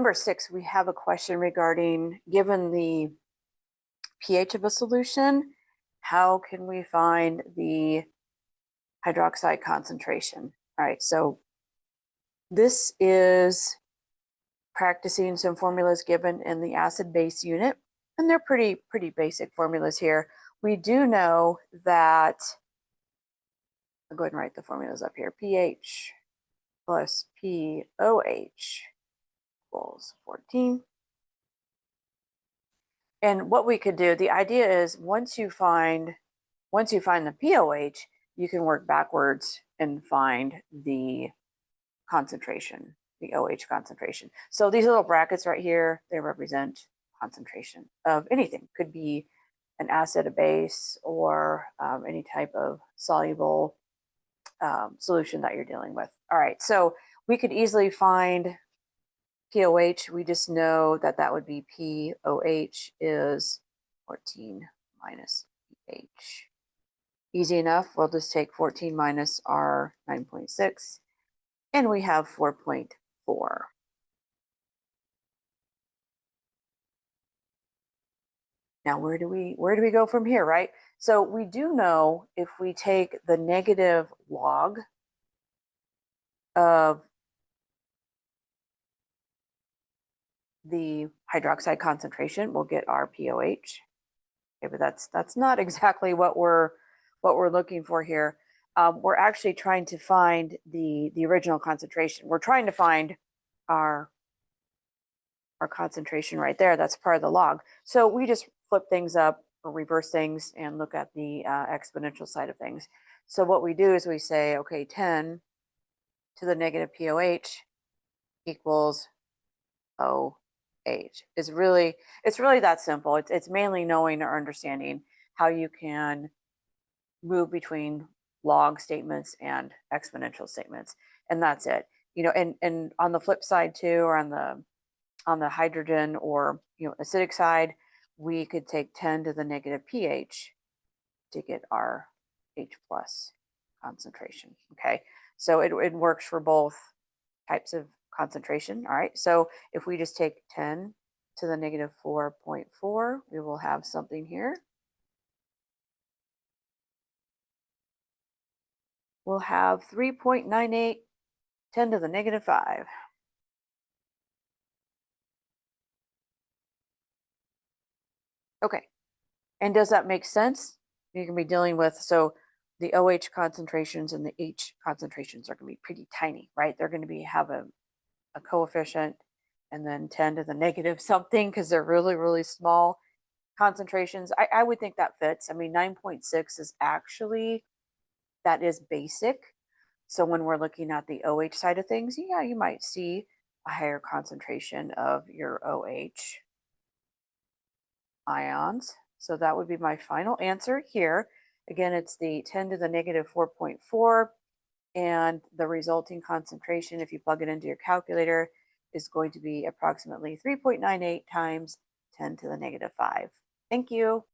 Number 6, we have a question regarding, given the pH of a solution, how can we find the hydroxide concentration? All right, so this is practicing some formulas given in the acid-base unit, and they're pretty basic formulas here. We do know that, I'll go ahead and write the formulas up here. pH plus POH equals 14. And what we could do, the idea is once you find the pOH, you can work backwards and find the concentration, the OH concentration. So these little brackets right here, they represent concentration of anything. Could be an acid, a base, or any type of soluble solution that you're dealing with. All right, so we could easily find pOH. We just know that that would be pOH is 14 minus pH. Easy enough. We'll just take 14 minus our 9.6, and we have 4.4. Now, where do we go from here, right? So we do know if we take the negative log of the hydroxide concentration, we'll get our pOH. Okay, but that's not exactly what we're looking for here. We're actually trying to find the original concentration. We're trying to find our concentration right there. That's part of the log. So we just flip things up or reverse things and look at the exponential side of things. So what we do is we say, okay, 10 to the negative pOH equals OH. It's really that simple. It's mainly knowing or understanding how you can move between log statements and exponential statements, and that's it. You know, and on the flip side too, or on the hydrogen or acidic side, we could take 10 to the negative pH to get our H plus concentration. Okay, so it works for both types of concentration. All right, so if we just take 10 to the negative 4.4, we will have something here. We'll have 3.98, 10 to the negative 5. Okay, and does that make sense? You can be dealing with, so the OH concentrations and the H concentrations are going to be pretty tiny, right? They're going to have a coefficient and then 10 to the negative something because they're really small concentrations. I would think that fits. I mean, 9.6 is actually, that is basic. So when we're looking at the OH side of things, yeah, you might see a higher concentration of your OH ions. So that would be my final answer here. Again, it's the 10 to the negative 4.4, and the resulting concentration, if you plug it into your calculator, is going to be approximately 3.98 times 10 to the negative 5. Thank you.